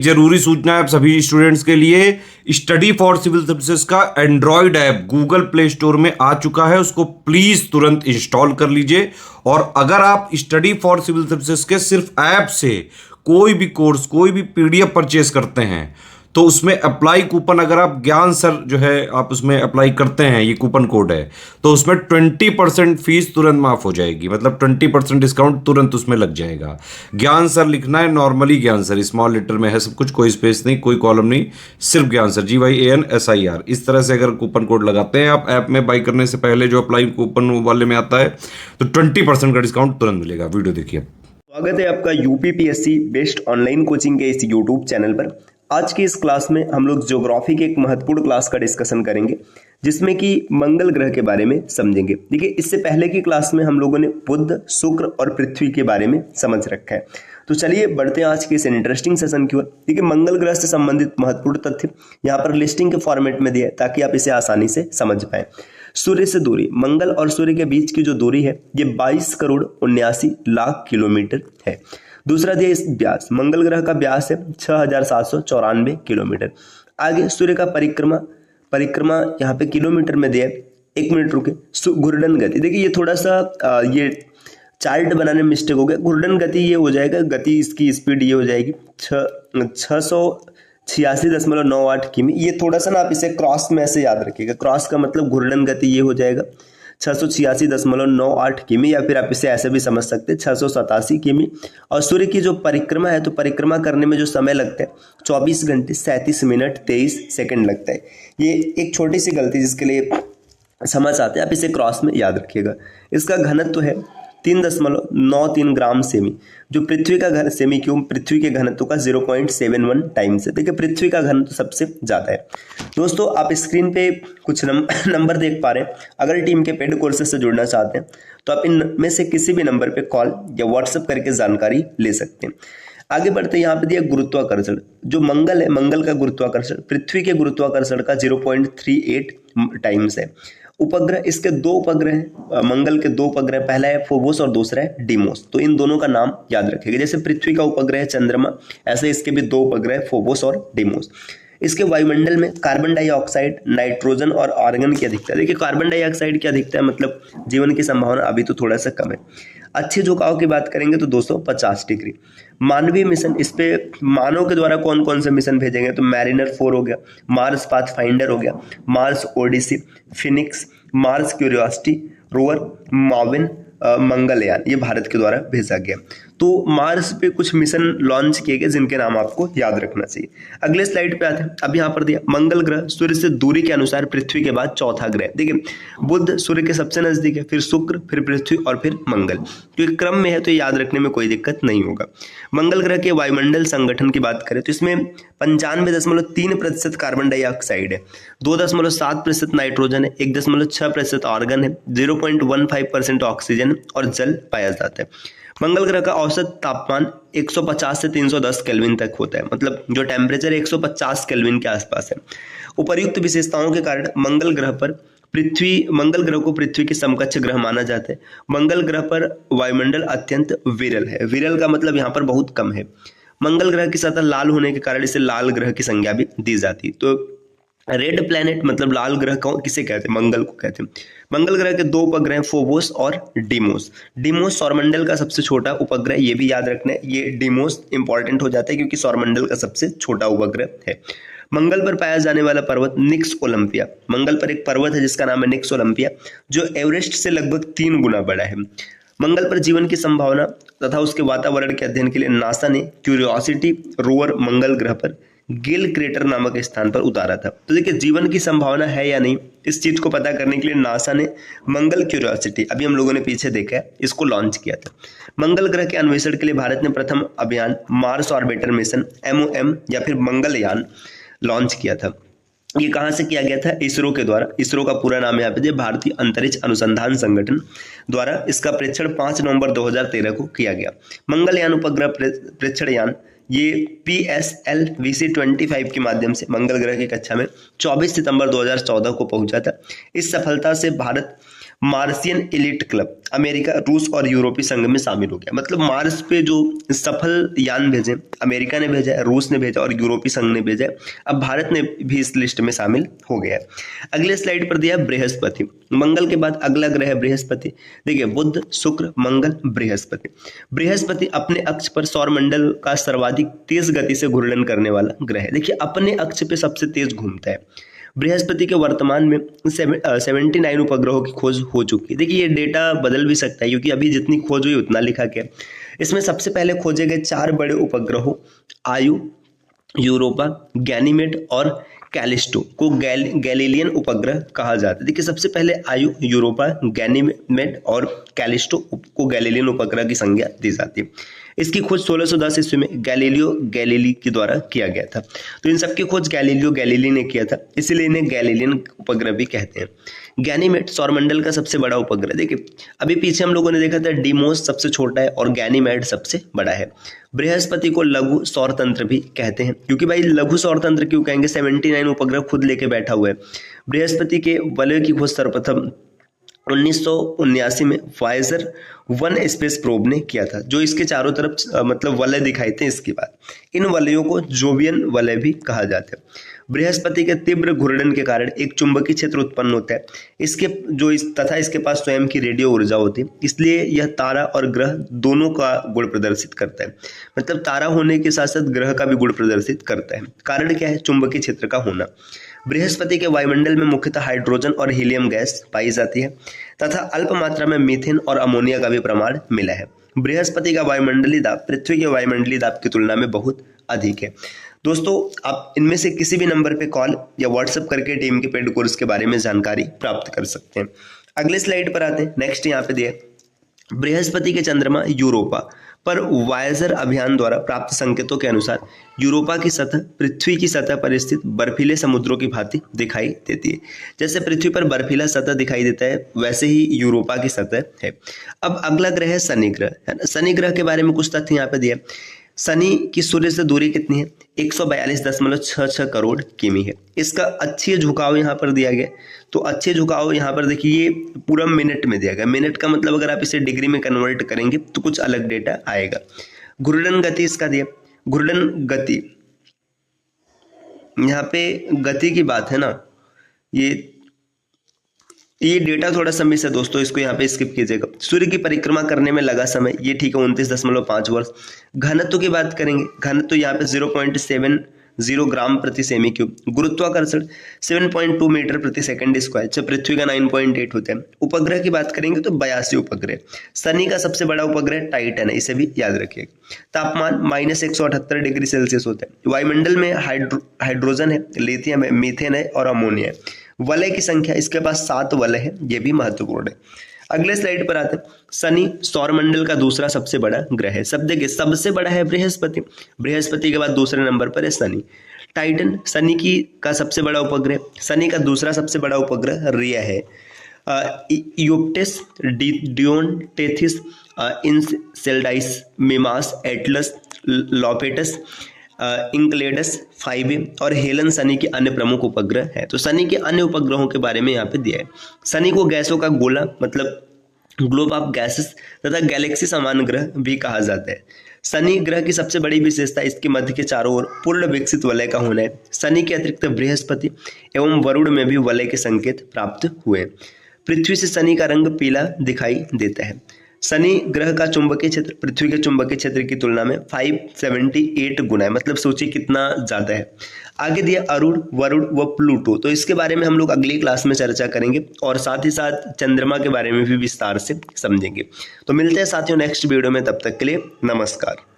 जरूरी सूचना है आप सभी स्टूडेंट्स के लिए। स्टडी फॉर सिविल सर्विसेज का Android app Google play store में आ चुका है, उसको प्लीज तुरंत इंस्टॉल कर लीजिए। और अगर आप स्टडी फॉर सिविल सर्विसेज के सिर्फ ऐप से कोई भी कोर्स, कोई भी पीडीएफ परचेस करते हैं तो उसमें अप्लाई कूपन, अगर आप ज्ञान सर जो है आप उसमें अप्लाई करते हैं, ये कूपन कोड है, तो उसमें 20% फीस तुरंत माफ हो जाएगी। मतलब 20% डिस्काउंट तुरंत उसमें लग जाएगा। ज्ञान सर लिखना है, नॉर्मली ज्ञान सर, स्मॉल लेटर में है सब कुछ, कोई स्पेस नहीं, कोई कॉलम नहीं, सिर्फ ज्ञान सर, GYANSIR। इस तरह से अगर कूपन कोड लगाते हैं आप ऐप में बाई करने से पहले, जो अप्लाई कूपन वाले में आता है, तो 20% का डिस्काउंट तुरंत मिलेगा। वीडियो देखिए। स्वागत है आपका यूपीपीएससी बेस्ट ऑनलाइन कोचिंग के इस यूट्यूब चैनल पर। आज की इस क्लास में हम लोग ज्योग्राफी के एक महत्वपूर्ण क्लास का डिस्कशन करेंगे, जिसमें कि मंगल ग्रह के बारे में समझेंगे। देखिए, इससे पहले की क्लास में हम लोगों ने बुध, शुक्र और पृथ्वी के बारे में समझ रखा है। तो चलिए बढ़ते हैं आज के इस इंटरेस्टिंग सेशन की ओर। देखिए, मंगल ग्रह से संबंधित महत्वपूर्ण तथ्य यहाँ पर लिस्टिंग के फॉर्मेट में दिया है, ताकि आप इसे आसानी से समझ पाए। सूर्य से दूरी, मंगल और सूर्य के बीच की जो दूरी है ये 22 करोड़ 79 लाख किलोमीटर है। दूसरा दिया इस व्यास, मंगल ग्रह का व्यास है 6794 किलोमीटर। आगे सूर्य का परिक्रमा यहाँ पे किलोमीटर में दिया है। 1 मिनट रुके। घूर्णन गति, देखिए ये थोड़ा सा ये चार्ट बनाने में मिस्टेक हो गया। घूर्णन गति ये हो जाएगा, गति इसकी स्पीड ये हो जाएगी 686.98 किमी। ये थोड़ा सा ना आप इसे क्रॉस में ऐसे याद रखिएगा। क्रॉस का मतलब घूर्णन गति ये हो जाएगा 686.98 किमी, या फिर आप इसे ऐसे भी समझ सकते हैं 687 किमी। और सूर्य की जो परिक्रमा है, तो परिक्रमा करने में जो समय लगता है 24 घंटे 37 मिनट 23 सेकंड लगता है। ये एक छोटी सी गलती जिसके लिए समझ आते हैं, आप इसे क्रॉस में याद रखिएगा। इसका घनत्व है 3.93 ग्राम सेमी, जो पृथ्वी का घन सेमी क्यूब पृथ्वी के घनत्व का 0.71 टाइम्स है। देखिए, पृथ्वी का घनत्व सबसे ज्यादा है। दोस्तों, आप स्क्रीन पे कुछ नंबर देख पा रहे हैं। अगर टीम के पेड कोर्सेज से जुड़ना चाहते हैं तो आप इनमें से किसी भी नंबर पे कॉल या व्हाट्सएप करके जानकारी ले सकते हैं। आगे बढ़ते यहाँ पे दिया गुरुत्वाकर्षण। जो मंगल है, मंगल का गुरुत्वाकर्षण पृथ्वी के गुरुत्वाकर्षण का 0.38 टाइम्स है। उपग्रह, इसके 2 उपग्रह हैं, मंगल के 2 उपग्रह, पहला है फोबोस और दूसरा है डीमोस। तो इन दोनों का नाम याद रखिएगा। जैसे पृथ्वी का उपग्रह है चंद्रमा, ऐसे इसके भी 2 उपग्रह फोबोस और डीमोस। इसके वायुमंडल में कार्बन डाइऑक्साइड, नाइट्रोजन और आर्गन की अधिकता। देखिए, कार्बन डाइऑक्साइड की अधिकता है, मतलब जीवन की संभावना अभी तो थोड़ा सा कम है। अच्छे झुकाव की बात करेंगे तो 250 डिग्री। मानवीय मिशन, इस पे मानव के द्वारा कौन कौन से मिशन भेजेंगे, तो मैरिनर 4 हो गया, मार्स पाथफाइंडर हो गया, Mars Odyssey, Phoenix, Mars Curiosity rover, MAVEN, Mangalyaan, ये भारत के द्वारा भेजा गया। तो मार्स पे कुछ मिशन लॉन्च किए गए जिनके नाम आपको याद रखना चाहिए। अगले स्लाइड पे आते हैं। अब यहाँ पर दिया मंगल ग्रह सूर्य से दूरी के अनुसार पृथ्वी के बाद चौथा ग्रह। देखिए, बुध सूर्य के सबसे नजदीक है, फिर शुक्र, फिर पृथ्वी और फिर मंगल। तो ये क्रम में है, तो याद रखने में कोई दिक्कत नहीं होगा। मंगल ग्रह के वायुमंडल संगठन की बात करें तो इसमें 95.3% कार्बन डाइऑक्साइड है, 2.7% नाइट्रोजन है, 1.6% आर्गन है, 0.15% ऑक्सीजन और जल पाया जाता है। मंगल ग्रह का औसत तापमान 150 से 310 केल्विन तक होता है, मतलब जो टेम्परेचर 150 केल्विन के आसपास है। उपर्युक्त विशेषताओं के कारण मंगल ग्रह को पृथ्वी के समकक्ष ग्रह माना जाता है। मंगल ग्रह पर वायुमंडल अत्यंत विरल है। विरल का मतलब यहाँ पर बहुत कम है। मंगल ग्रह की सतह लाल होने के कारण इसे लाल ग्रह की संज्ञा भी दी जाती है। तो रेड प्लैनेट मतलब लाल ग्रह किसे कहते हैं, मंगल को कहते हैं। मंगल ग्रह के 2 उपग्रह हैं, फोबोस और डीमोस। डीमोस सौरमंडल का सबसे छोटा उपग्रह, ये भी याद रखना है। ये डीमोस इंपॉर्टेंट हो जाता है क्योंकि सौरमंडल का सबसे छोटा उपग्रह है। मंगल पर पाया जाने वाला पर्वत निक्स ओलंपिया। मंगल पर एक पर्वत है जिसका नाम है निक्स ओलंपिया, जो एवरेस्ट से लगभग 3 गुना बड़ा है। मंगल पर जीवन की संभावना तथा उसके वातावरण के अध्ययन के लिए नासा ने क्यूरियोसिटी रोवर मंगल ग्रह पर गिल क्रेटर नामक स्थान पर उतारा था। तो देखिए, जीवन की संभावना है या नहीं, इस चीज को पता करने के लिए नासा ने मंगल क्यूरियोसिटी, अभी हम लोगों ने पीछे देखा है, इसको लॉन्च किया था। मंगल ग्रह के अन्वेषण के लिए भारत ने प्रथम अभियान मार्स ऑर्बिटर मिशन MOM या फिर मंगलयान लॉन्च किया था। ये कहाँ से किया गया था, इसरो के द्वारा। इसरो का पूरा नाम यहाँ पे भारतीय अंतरिक्ष अनुसंधान संगठन द्वारा इसका प्रेक्षण 5 नवंबर 2013 को किया गया। मंगलयान उपग्रह प्रेक्षण यान ये PSLV-25 के माध्यम से मंगल ग्रह की कक्षा में 24 सितंबर 2014 को पहुंचा था। इस सफलता से भारत मार्सियन एलिट क्लब, अमेरिका, रूस और यूरोपीय संघ में शामिल हो गया। मतलब मार्स पे जो सफल यान भेजे, अमेरिका ने भेजा है, रूस ने भेजा और यूरोपीय संघ ने भेजा है। अब भारत ने भी इस लिस्ट में शामिल हो गया है। अगले स्लाइड पर दिया बृहस्पति। मंगल के बाद अगला ग्रह है बृहस्पति। देखिए बुध, शुक्र, मंगल, बृहस्पति। बृहस्पति अपने अक्ष पर सौरमंडल का सर्वाधिक तेज गति से घूर्णन करने वाला ग्रह है। देखिए अपने अक्ष पे सबसे तेज घूमता है। बृहस्पति के वर्तमान में 79 उपग्रहों की खोज हो चुकी है। देखिए ये डेटा बदल भी सकता है क्योंकि अभी जितनी खोज हुई उतना लिखा गया। इसमें सबसे पहले खोजे गए 4 बड़े उपग्रहों आयु, यूरोपा, गैनीमेड और कैलिस्टो को गैलीलियन उपग्रह कहा जाता है। देखिए सबसे पहले आयु, यूरोपा, गैनीमेड और कैलिस्टो को गैलीलियन उपग्रह की संज्ञा दी जाती है। इसकी खोज 1610 ईस्वी में गैलीलियो गैलीली के द्वारा किया गया था। तो इन सबकी खोज गैलीलियो गैलीली ने किया था, इसीलिए इन्हें गैलीलियन उपग्रह भी कहते हैं। गैनीमेड सौरमंडल का सबसे बड़ा उपग्रह। देखिए अभी पीछे हम लोगों ने देखा था डीमोस सबसे छोटा है और गैनीमेड सबसे बड़ा है। बृहस्पति को लघु सौर तंत्र भी कहते हैं, क्योंकि भाई लघु सौर तंत्र क्यों कहेंगे, 79 उपग्रह खुद लेके बैठा हुआ है। बृहस्पति के वलय की खोज सर्वप्रथम 1979 में वाइजर 1 स्पेस प्रोब ने किया था, जो इसके चारों तरफ मतलब वलय दिखाई थे। इसके बाद इन वलयों को जोवियन वलय भी कहा जाता है। बृहस्पति के तीव्र घूर्णन के कारण एक चुंबकीय क्षेत्र उत्पन्न होता है। इसके पास स्वयं की रेडियो ऊर्जा होती है, इसलिए यह तारा और ग्रह दोनों का गुण प्रदर्शित करता है। मतलब तारा होने के साथ साथ ग्रह का भी गुण प्रदर्शित करता है। कारण क्या है, चुंबकीय क्षेत्र का होना। बृहस्पति के वायुमंडल में मुख्यतः हाइड्रोजन और हीलियम गैस पाई जाती है तथा अल्प मात्रा में मीथेन और अमोनिया का भी प्रमाण मिला है। बृहस्पति का वायुमंडलीय दाब पृथ्वी के वायुमंडलीय दाब की तुलना में बहुत अधिक है। दोस्तों आप इनमें से किसी भी नंबर पे कॉल या व्हाट्सएप करके टीम के पेड कोर्स के बारे में जानकारी प्राप्त कर सकते हैं। अगले स्लाइड पर आते हैं। नेक्स्ट यहाँ पे दिया बृहस्पति के चंद्रमा यूरोपा पर वायेजर अभियान द्वारा प्राप्त संकेतों के अनुसार यूरोपा की सतह पृथ्वी की सतह पर स्थित बर्फीले समुद्रों की भांति दिखाई देती है। जैसे पृथ्वी पर बर्फीला सतह दिखाई देता है वैसे ही यूरोपा की सतह है। अब अगला ग्रह है शनि ग्रह, है ना। शनि ग्रह के बारे में कुछ तथ्य यहाँ पे दिया। शनि की सूर्य से दूरी कितनी है, 142.66 करोड़ किमी है। इसका अक्षीय झुकाव यहाँ पर दिया गया। तो अक्षीय झुकाव यहाँ पर देखिए ये पूरा मिनट में दिया गया। मिनट का मतलब अगर आप इसे डिग्री में कन्वर्ट करेंगे तो कुछ अलग डेटा आएगा। घूर्णन गति इसका दिया। घूर्णन गति, यहाँ पे गति की बात है ना, ये डेटा थोड़ा समय से दोस्तों इसको यहाँ पे स्किप कीजिएगा। सूर्य की परिक्रमा करने में लगा समय ये ठीक है 29.5 वर्ष। घनत्व की बात करेंगे, घनत्व यहाँ पे 0.70 ग्राम प्रति सेमी क्यूब। गुरुत्वाकर्षण 7.2 मीटर प्रति सेकंड स्क्वायर, जब पृथ्वी का 9.8 होता है। उपग्रह की बात करेंगे तो 82 उपग्रह। शनि का सबसे बड़ा उपग्रह टाइटन है, इसे भी याद रखिएगा। तापमान -178 डिग्री सेल्सियस होता है। वायुमंडल में हाइड्रोजन है, लिथियम है, मीथेन है और अमोनिया है। वलय की संख्या इसके पास 7 वलय है, ये भी महत्वपूर्ण है। अगले स्लाइड पर आते हैं। शनि सौरमंडल का दूसरा सबसे बड़ा ग्रह है। सब देखिए सबसे बड़ा है बृहस्पति, बृहस्पति के बाद दूसरे नंबर पर है शनि। टाइटन शनि का सबसे बड़ा उपग्रह। शनि का दूसरा सबसे बड़ा उपग्रह रिया है। यूप्टेस, डियोनटेथिस, इंसेल्डाइस, मिमास, एटलस, लोपेटस, इंक्लेडस, 5A और हेलन शनि के अन्य प्रमुख उपग्रह हैं। तो शनि के अन्य उपग्रहों के बारे में यहाँ पे दिया है। शनि को गैसों का गोला मतलब ग्लोब ऑफ गैसेस तथा गैलेक्सी समान ग्रह भी कहा जाता है। शनि ग्रह की सबसे बड़ी विशेषता इसके मध्य के चारों ओर पूर्ण विकसित वलय का होना है। शनि के अतिरिक्त बृहस्पति एवं वरुण में भी वलय के संकेत प्राप्त हुए। पृथ्वी से शनि का रंग पीला दिखाई देता है। शनि ग्रह का चुंबकीय क्षेत्र पृथ्वी के चुंबकीय क्षेत्र की तुलना में 578 गुना है। मतलब सोचिए कितना ज्यादा है। आगे दिया अरुण, वरुण व प्लूटो। तो इसके बारे में हम लोग अगली क्लास में चर्चा करेंगे और साथ ही साथ चंद्रमा के बारे में भी विस्तार से समझेंगे। तो मिलते हैं साथियों नेक्स्ट वीडियो में, तब तक के लिए नमस्कार।